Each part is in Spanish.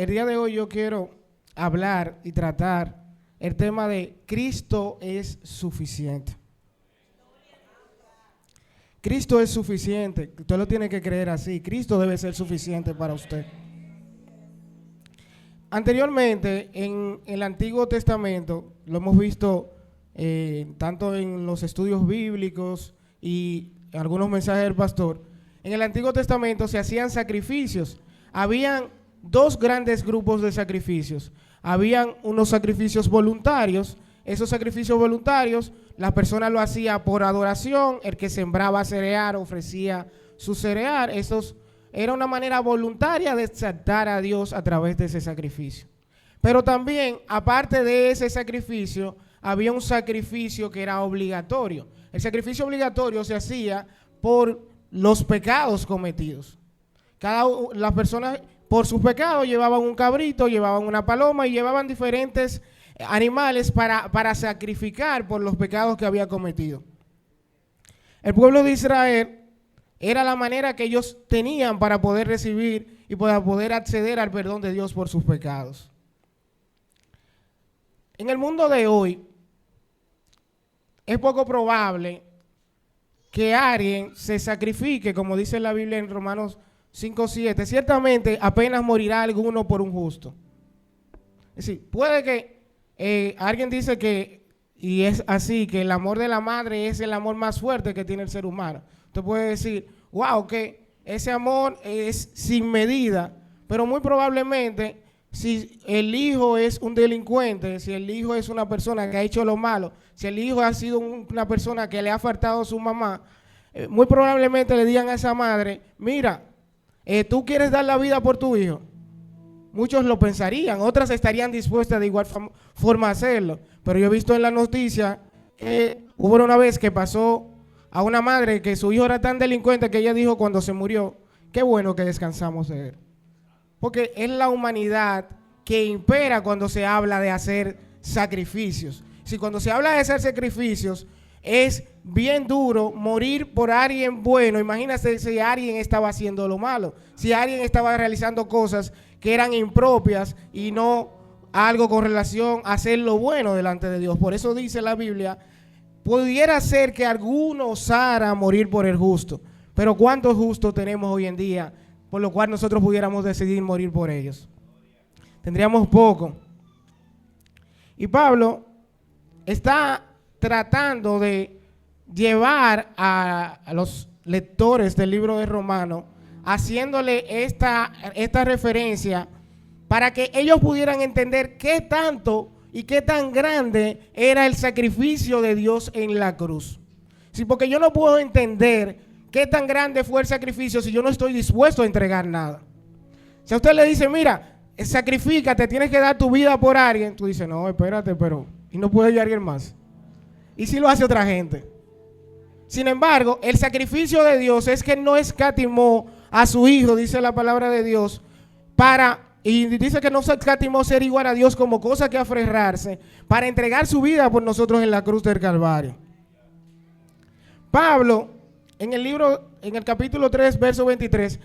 día de hoy yo quiero hablar y tratar el tema de Cristo es suficiente. Cristo es suficiente. Usted lo tiene que creer así. Cristo debe ser suficiente para usted. Anteriormente, en el Antiguo Testamento, lo hemos visto tanto en los estudios bíblicos y algunos mensajes del pastor. En el Antiguo Testamento se hacían sacrificios. Habían dos grandes grupos de sacrificios. Habían unos sacrificios voluntarios. Esos sacrificios voluntarios, la persona lo hacía por adoración. El que sembraba cereal ofrecía su cereal. Era una manera voluntaria de exaltar a Dios a través de ese sacrificio. Pero también, aparte de ese sacrificio, había un sacrificio que era obligatorio. El sacrificio obligatorio se hacía por los pecados cometidos. Las personas por sus pecados llevaban un cabrito, llevaban una paloma y llevaban diferentes animales para sacrificar por los pecados que había cometido. El pueblo de Israel era la manera que ellos tenían para poder recibir y para poder acceder al perdón de Dios por sus pecados. En el mundo de hoy es poco probable que alguien se sacrifique, como dice la Biblia en Romanos 5:7. Ciertamente apenas morirá alguno por un justo. Es decir, puede que alguien dice que, y es así, que el amor de la madre es el amor más fuerte que tiene el ser humano. Usted puede decir, wow, que ese amor es sin medida, pero muy probablemente si el hijo es un delincuente, si el hijo es una persona que ha hecho lo malo, si el hijo ha sido una persona que le ha faltado a su mamá, muy probablemente le digan a esa madre, mira, ¿tú quieres dar la vida por tu hijo? Muchos lo pensarían, otras estarían dispuestas de igual forma a hacerlo, pero yo he visto en la noticia que hubo una vez que pasó a una madre que su hijo era tan delincuente que ella dijo cuando se murió, qué bueno que descansamos de él. Porque es la humanidad que impera cuando se habla de hacer sacrificios. Si cuando se habla de hacer sacrificios es bien duro morir por alguien bueno. Imagínate si alguien estaba haciendo lo malo, si alguien estaba realizando cosas que eran impropias y no algo con relación a hacer lo bueno delante de Dios. Por eso dice la Biblia, pudiera ser que alguno osara morir por el justo, pero ¿cuántos justos tenemos hoy en día por lo cual nosotros pudiéramos decidir morir por ellos? Tendríamos poco. Y Pablo está tratando de llevar a los lectores del libro de Romanos, haciéndole esta referencia para que ellos pudieran entender qué tanto y qué tan grande era el sacrificio de Dios en la cruz. Sí, porque yo no puedo entender qué tan grande fue el sacrificio si yo no estoy dispuesto a entregar nada. Si a usted le dice, mira, sacrifícate, tienes que dar tu vida por alguien, tú dices, no, espérate, pero ¿y no puede ir alguien más? ¿Y si lo hace otra gente? Sin embargo, el sacrificio de Dios es que no escatimó a su hijo, dice la palabra de Dios, y dice que no se escatimó ser igual a Dios como cosa que aferrarse, para entregar su vida por nosotros en la cruz del Calvario. Pablo, en el capítulo 3, verso 23,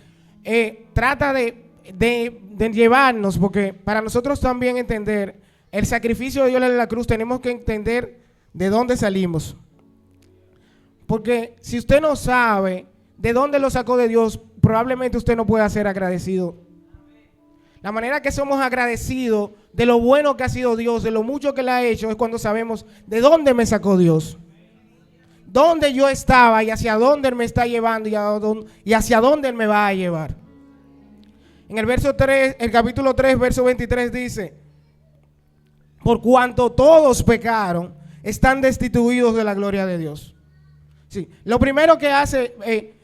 trata de llevarnos, porque para nosotros también entender el sacrificio de Dios en la cruz, tenemos que entender de dónde salimos. Porque si usted no sabe de dónde lo sacó de Dios, probablemente usted no pueda ser agradecido. La manera que somos agradecidos de lo bueno que ha sido Dios, de lo mucho que le ha hecho, es cuando sabemos de dónde me sacó Dios. Dónde yo estaba y hacia dónde Él me está llevando y hacia dónde Él me va a llevar. En el capítulo 3, verso 23 dice, por cuanto todos pecaron, están destituidos de la gloria de Dios. Sí, lo primero que hace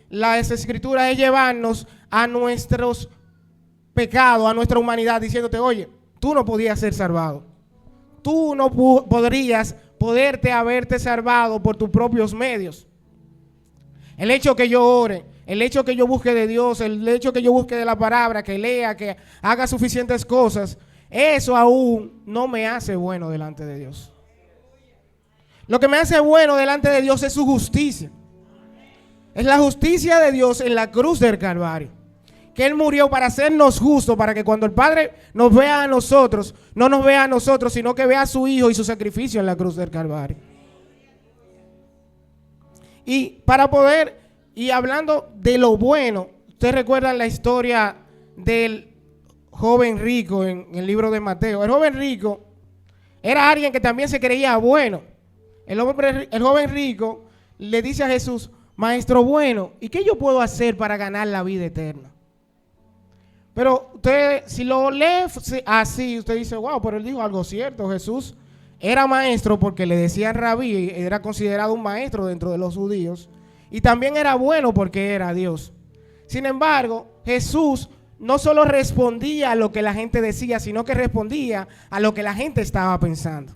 las escrituras es llevarnos a nuestros pecados, a nuestra humanidad, diciéndote, oye, tú no podías ser salvado. Tú no podrías haberte salvado por tus propios medios. El hecho que yo ore, el hecho que yo busque de Dios, el hecho que yo busque de la palabra, que lea, que haga suficientes cosas, eso aún no me hace bueno delante de Dios. Lo que me hace bueno delante de Dios es su justicia. Es la justicia de Dios en la cruz del Calvario. que Él murió para hacernos justos, para que cuando el Padre nos vea a nosotros, no nos vea a nosotros, sino que vea a su Hijo y su sacrificio en la cruz del Calvario. Y para poder, y hablando de lo bueno, ustedes recuerdan la historia del joven rico en el libro de Mateo. El joven rico era alguien que también se creía bueno. El joven rico le dice a Jesús: Maestro bueno, ¿y qué yo puedo hacer para ganar la vida eterna? Pero usted, si lo lee así, usted dice: wow, pero él dijo algo cierto. Jesús era maestro porque le decían rabí, era considerado un maestro dentro de los judíos, y también era bueno porque era Dios. Sin embargo, Jesús no solo respondía a lo que la gente decía, sino que respondía a lo que la gente estaba pensando.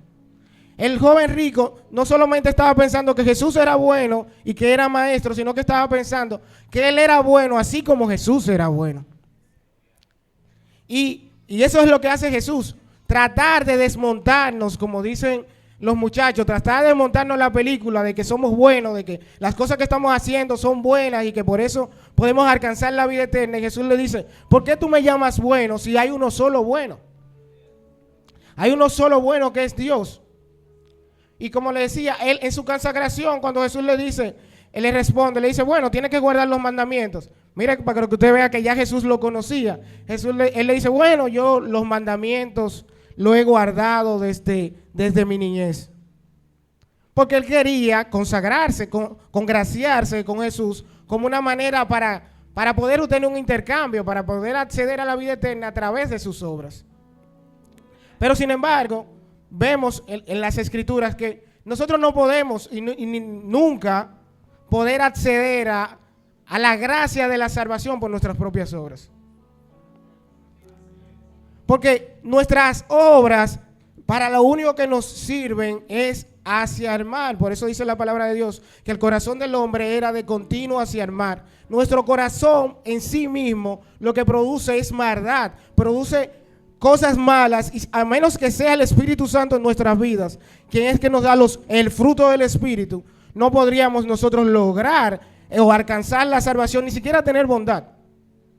El joven rico no solamente estaba pensando que Jesús era bueno y que era maestro, sino que estaba pensando que él era bueno así como Jesús era bueno. Y eso es lo que hace Jesús, tratar de desmontarnos, como dicen los muchachos, tratar de desmontarnos la película de que somos buenos, de que las cosas que estamos haciendo son buenas y que por eso podemos alcanzar la vida eterna. Y Jesús le dice: ¿por qué tú me llamas bueno si hay uno solo bueno? Hay uno solo bueno, que es Dios. Y como le decía, él en su consagración, cuando Jesús le dice, él le responde, le dice: bueno, tienes que guardar los mandamientos. Mira, para que usted vea que ya Jesús lo conocía. Él le dice: bueno, yo los mandamientos lo he guardado desde mi niñez. Porque él quería consagrarse, congraciarse con Jesús como una manera para poder obtener un intercambio, para poder acceder a la vida eterna a través de sus obras. Pero sin embargo, vemos en las Escrituras que nosotros no podemos y nunca poder acceder a la gracia de la salvación por nuestras propias obras. Porque nuestras obras para lo único que nos sirven es hacia el mal. Por eso dice la palabra de Dios que el corazón del hombre era de continuo hacia el mal. Nuestro corazón en sí mismo lo que produce es maldad, produce cosas malas, y a menos que sea el Espíritu Santo en nuestras vidas, quien es que nos da el fruto del Espíritu, no podríamos nosotros lograr o alcanzar la salvación, ni siquiera tener bondad.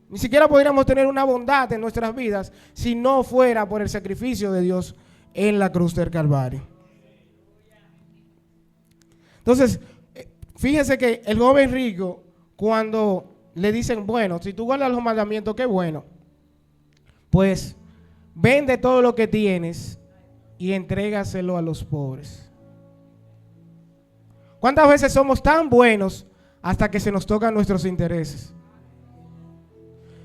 Ni siquiera podríamos tener una bondad en nuestras vidas si no fuera por el sacrificio de Dios en la cruz del Calvario. Entonces, fíjense que el joven rico, cuando le dicen: bueno, si tú guardas los mandamientos, qué bueno, pues vende todo lo que tienes y entrégaselo a los pobres. ¿Cuántas veces somos tan buenos hasta que se nos tocan nuestros intereses?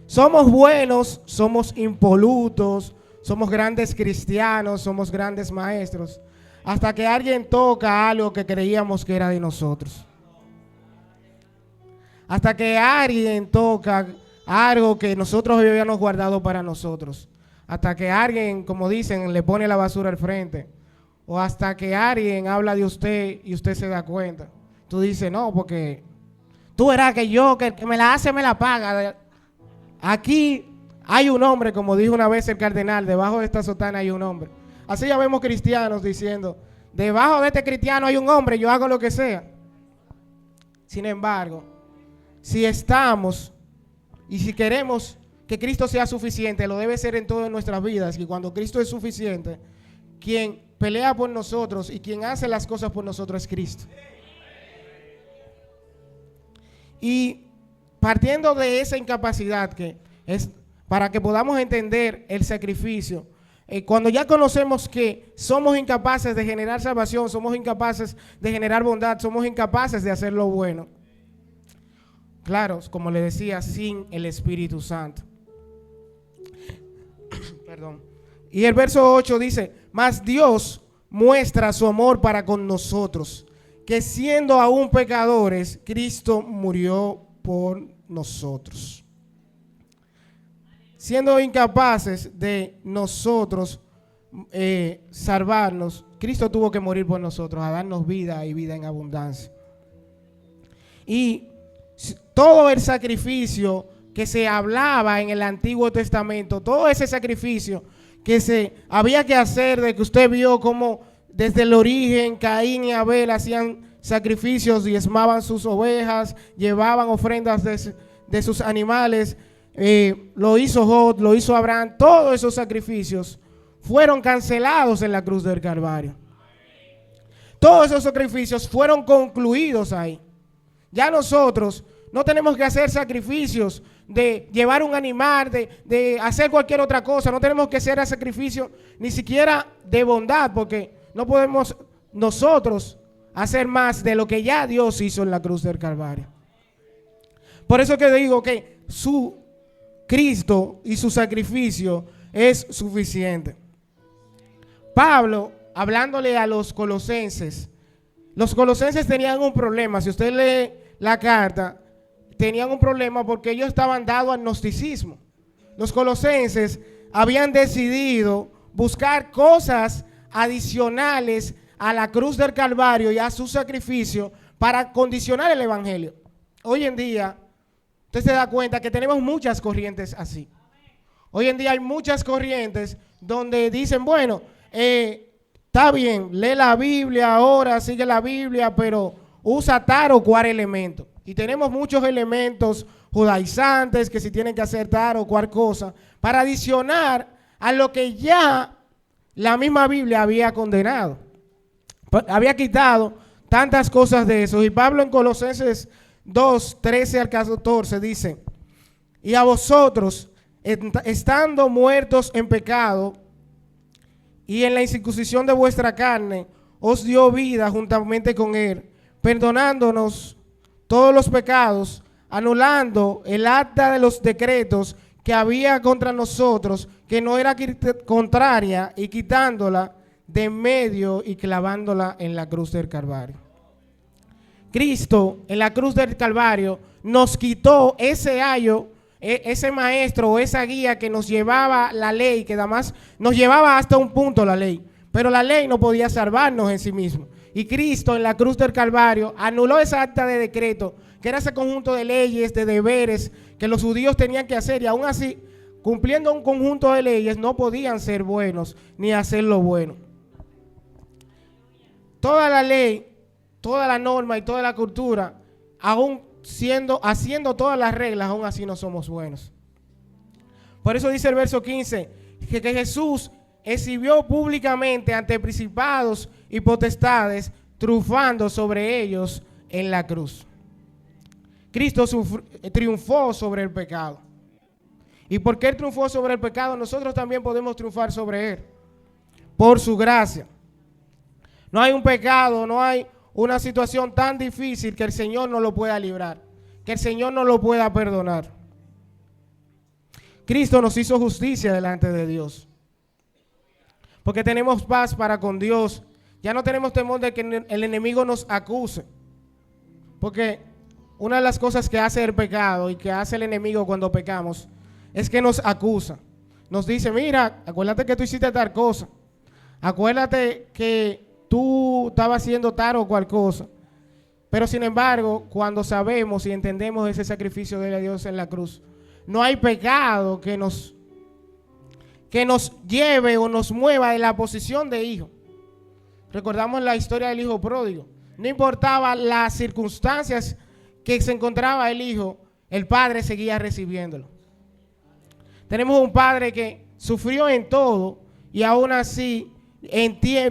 Somos buenos, somos impolutos, somos grandes cristianos, somos grandes maestros, hasta que alguien toca algo que creíamos que era de nosotros. Hasta que alguien toca algo que nosotros habíamos guardado para nosotros. Hasta que alguien, como dicen, le pone la basura al frente. O hasta que alguien habla de usted y usted se da cuenta. Tú dices: no, porque tú verás que yo, que me la hace, me la paga. Aquí hay un hombre, como dijo una vez el cardenal: debajo de esta sotana hay un hombre. Así ya vemos cristianos diciendo: debajo de este cristiano hay un hombre, yo hago lo que sea. Sin embargo, si estamos y si queremos que Cristo sea suficiente, lo debe ser en todas nuestras vidas. Y cuando Cristo es suficiente, quien pelea por nosotros y quien hace las cosas por nosotros es Cristo. Y partiendo de esa incapacidad que es para que podamos entender el sacrificio, cuando ya conocemos que somos incapaces de generar salvación, somos incapaces de generar bondad, somos incapaces de hacer lo bueno. Claro, como le decía, sin el Espíritu Santo. Perdón. Y el verso 8 dice: mas Dios muestra su amor para con nosotros, que siendo aún pecadores, Cristo murió por nosotros. Siendo incapaces de nosotros salvarnos, Cristo tuvo que morir por nosotros, a darnos vida y vida en abundancia. Y todo el sacrificio que se hablaba en el Antiguo Testamento, todo ese sacrificio que se había que hacer, de que usted vio cómo desde el origen Caín y Abel hacían sacrificios, diezmaban sus ovejas, llevaban ofrendas de sus animales, lo hizo Job, lo hizo Abraham, todos esos sacrificios fueron cancelados en la cruz del Calvario. Todos esos sacrificios fueron concluidos ahí. Ya nosotros no tenemos que hacer sacrificios de llevar un animal, de hacer cualquier otra cosa. No tenemos que hacer sacrificio ni siquiera de bondad, porque no podemos nosotros hacer más de lo que ya Dios hizo en la cruz del Calvario. Por eso que digo que su Cristo y su sacrificio es suficiente. Pablo, hablándole a los colosenses tenían un problema. Si usted lee la carta, tenían un problema porque ellos estaban dados al gnosticismo. Los colosenses habían decidido buscar cosas adicionales a la cruz del Calvario y a su sacrificio para condicionar el evangelio. Hoy en día, usted se da cuenta que tenemos muchas corrientes así. Hoy en día hay muchas corrientes donde dicen, bueno, está bien, lee la Biblia ahora, sigue la Biblia, pero usa tal o cual elemento. Y tenemos muchos elementos judaizantes que si tienen que hacer tal o cual cosa para adicionar a lo que ya la misma Biblia había condenado. Había quitado tantas cosas de eso. Y Pablo en Colosenses 2, 13 al 14 dice, y a vosotros, estando muertos en pecado y en la incircuncisión de vuestra carne, os dio vida juntamente con él, perdonándonos todos los pecados, anulando el acta de los decretos que había contra nosotros, que no era contraria, y quitándola de en medio y clavándola en la cruz del Calvario. Cristo en la cruz del Calvario nos quitó ese ayo, ese maestro o esa guía que nos llevaba la ley, que además nos llevaba hasta un punto la ley, pero la ley no podía salvarnos en sí mismo. Y Cristo en la cruz del Calvario anuló esa acta de decreto, que era ese conjunto de leyes, de deberes que los judíos tenían que hacer, y aún así, cumpliendo un conjunto de leyes, no podían ser buenos ni hacer lo bueno. Toda la ley, toda la norma y toda la cultura, aún haciendo todas las reglas, aún así no somos buenos. Por eso dice el verso 15, que Jesús exhibió públicamente ante principados y potestades, triunfando sobre ellos en la cruz. Cristo triunfó sobre el pecado. Y porque Él triunfó sobre el pecado, nosotros también podemos triunfar sobre Él. Por su gracia. No hay un pecado, no hay una situación tan difícil que el Señor no lo pueda librar, que el Señor no lo pueda perdonar. Cristo nos hizo justicia delante de Dios. Porque tenemos paz para con Dios. Ya no tenemos temor de que el enemigo nos acuse. Porque una de las cosas que hace el pecado y que hace el enemigo cuando pecamos es que nos acusa. Nos dice, mira, acuérdate que tú hiciste tal cosa. Acuérdate que tú estabas haciendo tal o cual cosa. Pero sin embargo, cuando sabemos y entendemos ese sacrificio de Dios en la cruz, no hay pecado que nos lleve o nos mueva de la posición de hijo. Recordamos la historia del hijo pródigo. No importaba las circunstancias que se encontraba el hijo, el padre seguía recibiéndolo. Tenemos un padre que sufrió en todo y aún así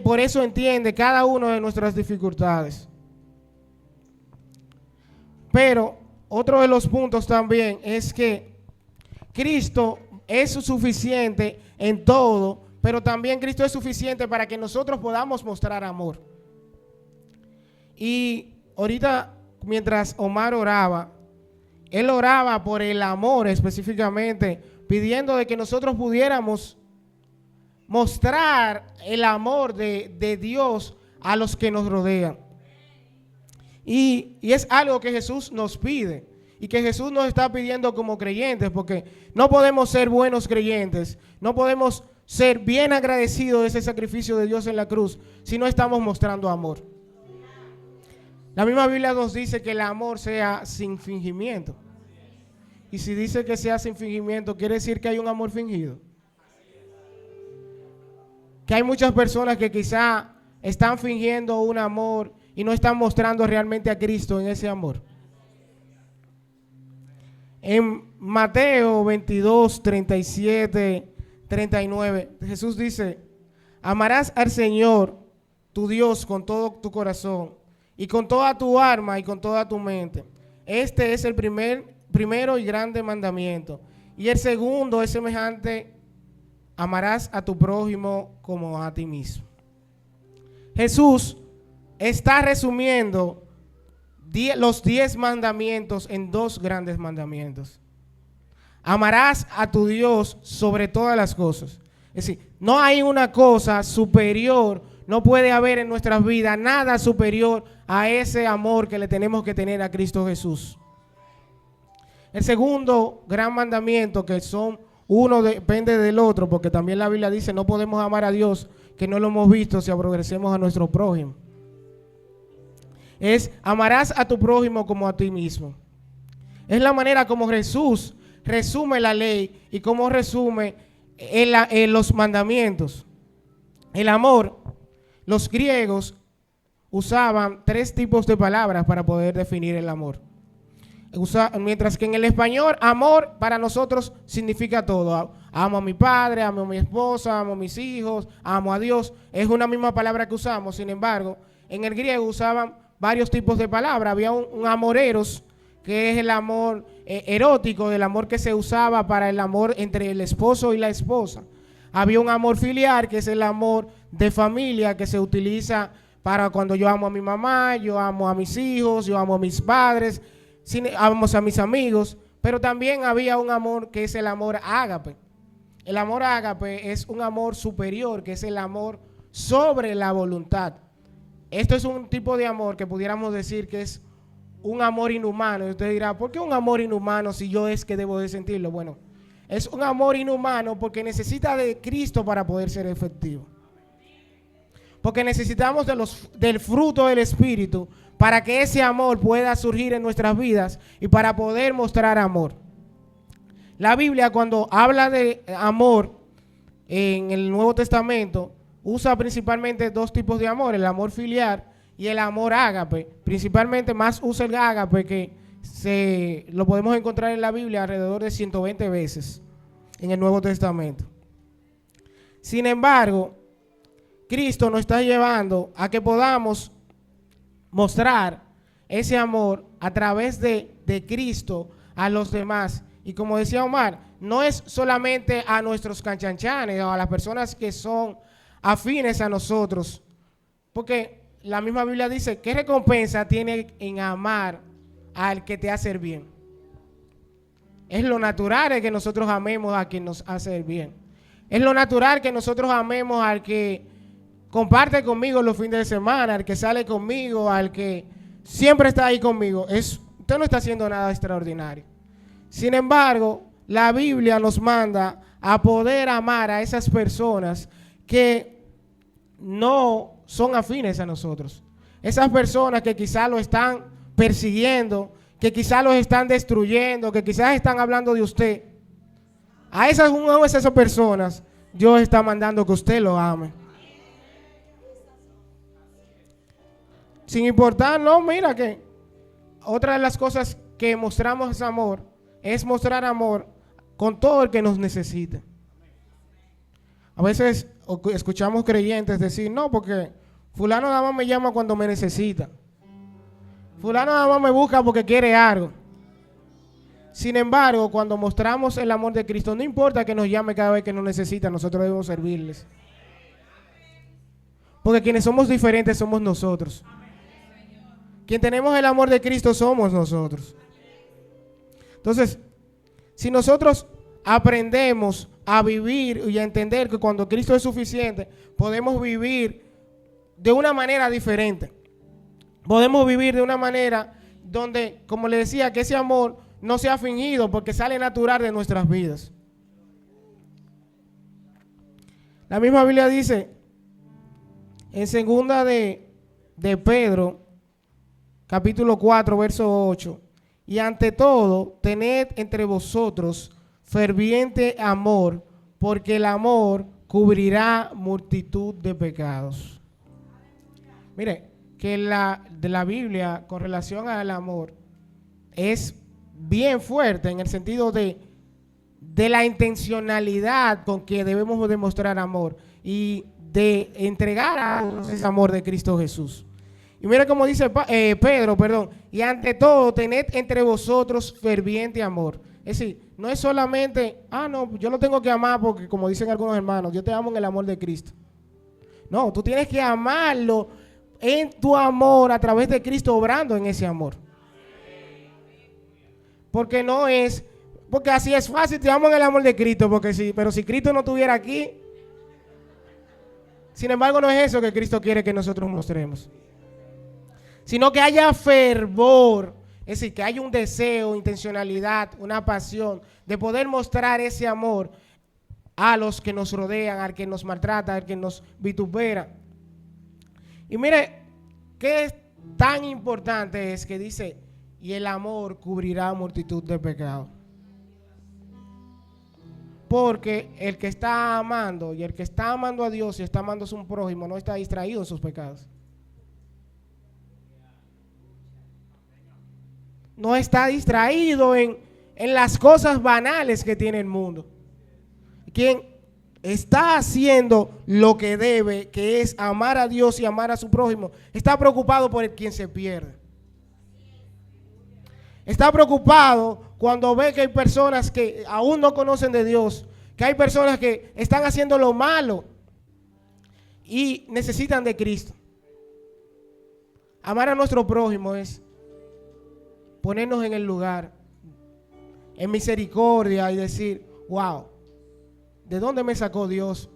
por eso entiende cada una de nuestras dificultades. Pero otro de los puntos también es que Cristo es suficiente en todo, pero también Cristo es suficiente para que nosotros podamos mostrar amor. Y ahorita, mientras Omar oraba, él oraba por el amor específicamente, pidiendo de que nosotros pudiéramos mostrar el amor de Dios a los que nos rodean. Y es algo que Jesús nos pide y que Jesús nos está pidiendo como creyentes, porque no podemos ser buenos creyentes, no podemos ser bien agradecidos de ese sacrificio de Dios en la cruz si no estamos mostrando amor. La misma Biblia nos dice que el amor sea sin fingimiento. Y si dice que sea sin fingimiento, quiere decir que hay un amor fingido. Que hay muchas personas que quizá están fingiendo un amor y no están mostrando realmente a Cristo en ese amor. En Mateo 22, 37, 39, Jesús dice: amarás al Señor, tu Dios, con todo tu corazón, y con toda tu alma, y con toda tu mente. Este es el primero y grande mandamiento. Y el segundo es semejante: amarás a tu prójimo como a ti mismo. Jesús está resumiendo los 10 mandamientos en 2 grandes mandamientos. Amarás a tu Dios sobre todas las cosas. Es decir, no hay una cosa superior, no puede haber en nuestras vidas nada superior a ese amor que le tenemos que tener a Cristo Jesús. El segundo gran mandamiento, que uno depende del otro, porque también la Biblia dice: no podemos amar a Dios que no lo hemos visto si aborrecemos a nuestro prójimo. Es: amarás a tu prójimo como a ti mismo. Es la manera como Jesús resume la ley y como resume los mandamientos. El amor, los griegos usaban 3 tipos de palabras para poder definir el amor. Mientras que en el español, amor para nosotros significa todo. Amo a mi padre, amo a mi esposa, amo a mis hijos, amo a Dios. Es una misma palabra que usamos. Sin embargo, en el griego usaban varios tipos de palabras. Había un amoreros, que es el amor erótico, el amor que se usaba para el amor entre el esposo y la esposa. Había un amor filial, que es el amor de familia, que se utiliza para cuando yo amo a mi mamá, yo amo a mis hijos, yo amo a mis padres, amo a mis amigos. Pero también había un amor que es el amor ágape. El amor ágape es un amor superior, que es el amor sobre la voluntad. Esto es un tipo de amor que pudiéramos decir que es un amor inhumano. Y usted dirá: ¿por qué un amor inhumano si yo es que debo de sentirlo? Bueno, es un amor inhumano porque necesita de Cristo para poder ser efectivo. Porque necesitamos del fruto del Espíritu para que ese amor pueda surgir en nuestras vidas y para poder mostrar amor. La Biblia, cuando habla de amor en el Nuevo Testamento, usa principalmente 2 tipos de amor: el amor filial y el amor ágape. Principalmente más usa el ágape, que lo podemos encontrar en la Biblia alrededor de 120 veces en el Nuevo Testamento. Sin embargo, Cristo nos está llevando a que podamos mostrar ese amor a través de Cristo a los demás. Y como decía Omar, no es solamente a nuestros canchanchanes o a las personas que son afines a nosotros, porque la misma Biblia dice: ¿qué recompensa tiene en amar al que te hace el bien? Es lo natural que nosotros amemos a quien nos hace el bien. Es lo natural que nosotros amemos al que comparte conmigo los fines de semana, al que sale conmigo, al que siempre está ahí conmigo. Usted no está haciendo nada extraordinario. Sin embargo, la Biblia nos manda a poder amar a esas personas que no son afines a nosotros. Esas personas que quizás lo están persiguiendo, que quizás los están destruyendo, que quizás están hablando de usted. A esas personas Dios está mandando que usted lo ame. Sin importar, no, mira que otra de las cosas que mostramos es amor, es mostrar amor con todo el que nos necesite. A veces escuchamos creyentes decir: no, porque fulano nada más me llama cuando me necesita. Fulano nada más me busca porque quiere algo. Sin embargo, cuando mostramos el amor de Cristo, no importa que nos llame cada vez que nos necesita, nosotros debemos servirles. Porque quienes somos diferentes somos nosotros. Quien tenemos el amor de Cristo somos nosotros. Entonces, si nosotros aprendemos a vivir y a entender que cuando Cristo es suficiente, podemos vivir de una manera diferente. Podemos vivir de una manera donde, como le decía, que ese amor no sea fingido porque sale natural de nuestras vidas. La misma Biblia dice en segunda de Pedro, capítulo 4, verso 8: y ante todo, tened entre vosotros ferviente amor, porque el amor cubrirá multitud de pecados. Mire, que de la Biblia con relación al amor es bien fuerte en el sentido de la intencionalidad con que debemos demostrar amor y de entregar a ese amor de Cristo Jesús. Y mira cómo dice Pedro, y ante todo tened entre vosotros ferviente amor. Es decir, no es solamente, no, yo lo tengo que amar porque como dicen algunos hermanos, yo te amo en el amor de Cristo. No, tú tienes que amarlo en tu amor a través de Cristo, obrando en ese amor. Porque porque así es fácil, te amo en el amor de Cristo, pero si Cristo no estuviera aquí, sin embargo no es eso que Cristo quiere que nosotros mostremos, sino que haya fervor, es decir, que haya un deseo, intencionalidad, una pasión de poder mostrar ese amor a los que nos rodean, al que nos maltrata, al que nos vitupera. Y mire, qué tan importante es que dice, y el amor cubrirá multitud de pecados. Porque el que está amando y el que está amando a Dios y está amando a su prójimo no está distraído en sus pecados. No está distraído en las cosas banales que tiene el mundo. Quien está haciendo lo que debe, que es amar a Dios y amar a su prójimo, está preocupado por el quien se pierde. Está preocupado cuando ve que hay personas que aún no conocen de Dios, que hay personas que están haciendo lo malo y necesitan de Cristo. Amar a nuestro prójimo es ponernos en el lugar, en misericordia y decir, wow, ¿de dónde me sacó Dios?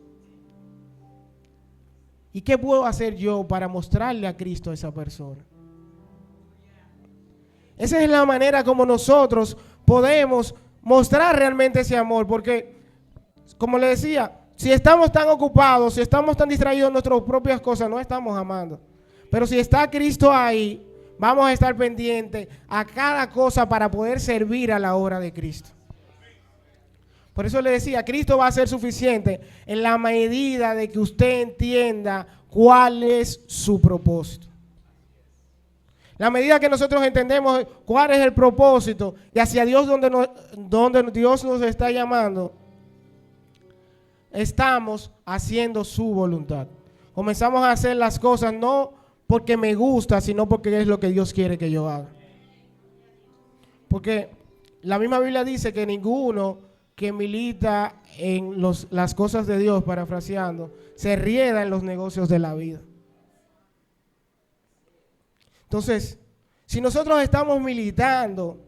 ¿Y qué puedo hacer yo para mostrarle a Cristo a esa persona? Esa es la manera como nosotros podemos mostrar realmente ese amor, porque, como le decía, si estamos tan ocupados, si estamos tan distraídos en nuestras propias cosas, no estamos amando. Pero si está Cristo ahí, vamos a estar pendientes a cada cosa para poder servir a la obra de Cristo. Por eso le decía, Cristo va a ser suficiente en la medida de que usted entienda cuál es su propósito. La medida que nosotros entendemos cuál es el propósito y hacia Dios donde Dios nos está llamando, estamos haciendo su voluntad. Comenzamos a hacer las cosas no porque me gusta, sino porque es lo que Dios quiere que yo haga. Porque la misma Biblia dice que ninguno que milita en las cosas de Dios, parafraseando, se rieda en los negocios de la vida. Entonces, si nosotros estamos militando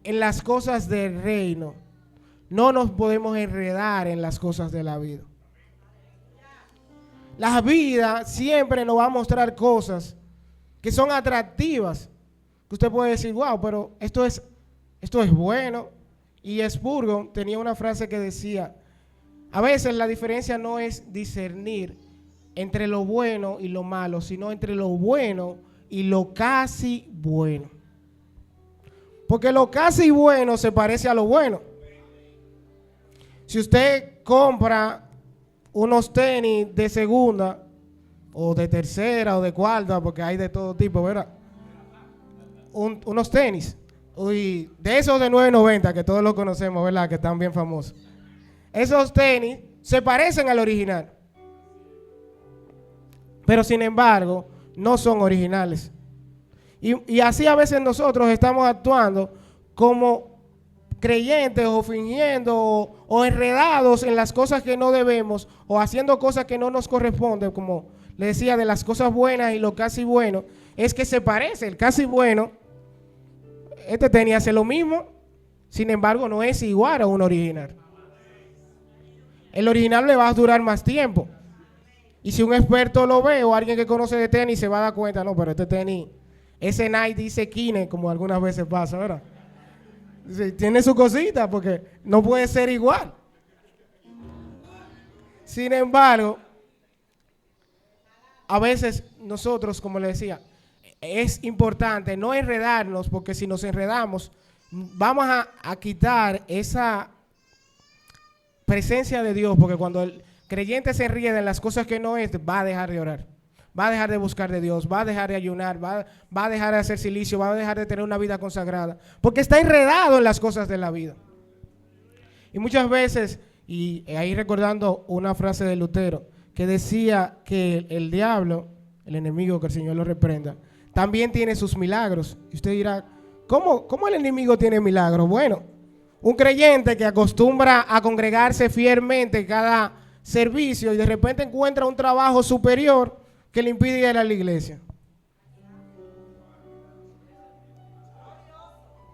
en las cosas del reino, no nos podemos enredar en las cosas de la vida. La vida siempre nos va a mostrar cosas que son atractivas, que usted puede decir, wow, pero esto es bueno. Y Spurgeon tenía una frase que decía, a veces la diferencia no es discernir entre lo bueno y lo malo, sino entre lo bueno y lo casi bueno. Porque lo casi bueno se parece a lo bueno. Si usted compra unos tenis de segunda o de tercera o de cuarta, porque hay de todo tipo, ¿verdad? Unos tenis de esos de 9.90 que todos los conocemos, ¿verdad? Que están bien famosos. Esos tenis se parecen al original, pero sin embargo no son originales. Y así a veces nosotros estamos actuando como creyentes o fingiendo o enredados en las cosas que no debemos o haciendo cosas que no nos corresponden, como le decía, de las cosas buenas y lo casi bueno, es que se parece. El casi bueno, este tenis hace lo mismo, sin embargo no es igual a un original. El original le va a durar más tiempo. Y si un experto lo ve o alguien que conoce de tenis se va a dar cuenta, no, pero este tenis, ese Nike dice Kine, como algunas veces pasa, ¿verdad? Sí, tiene su cosita porque no puede ser igual. Sin embargo, a veces nosotros, como le decía, es importante no enredarnos, porque si nos enredamos, vamos a quitar esa presencia de Dios, porque cuando el creyente se enreda en las cosas que no es, va a dejar de orar, va a dejar de buscar de Dios, va a dejar de ayunar, va a dejar de hacer silicio, va a dejar de tener una vida consagrada, porque está enredado en las cosas de la vida. Y muchas veces, y ahí recordando una frase de Lutero, que decía que el diablo, el enemigo, que el Señor lo reprenda, también tiene sus milagros. Y usted dirá, ¿cómo el enemigo tiene milagros? Bueno, un creyente que acostumbra a congregarse fielmente cada servicio y de repente encuentra un trabajo superior que le impide ir a la iglesia.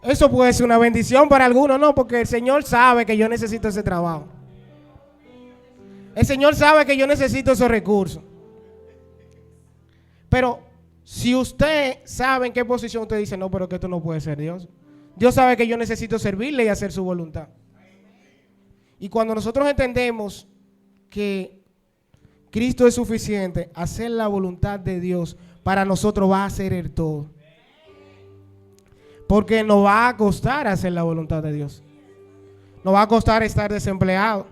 Eso puede ser una bendición para algunos, no, porque el Señor sabe que yo necesito ese trabajo. El Señor sabe que yo necesito esos recursos. Pero si usted sabe en qué posición, usted dice, no, pero que esto no puede ser Dios. Dios sabe que yo necesito servirle y hacer su voluntad. Y cuando nosotros entendemos que Cristo es suficiente, hacer la voluntad de Dios para nosotros va a ser el todo. Porque nos va a costar hacer la voluntad de Dios. Nos va a costar estar desempleado.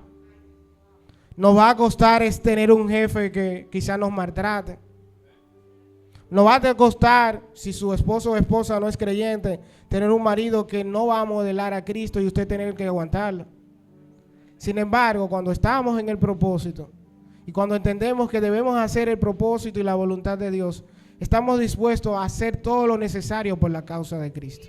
Nos va a costar tener un jefe que quizás nos maltrate. Nos va a costar, si su esposo o esposa no es creyente, tener un marido que no va a modelar a Cristo y usted tener que aguantarlo. Sin embargo, cuando estamos en el propósito y cuando entendemos que debemos hacer el propósito y la voluntad de Dios, estamos dispuestos a hacer todo lo necesario por la causa de Cristo.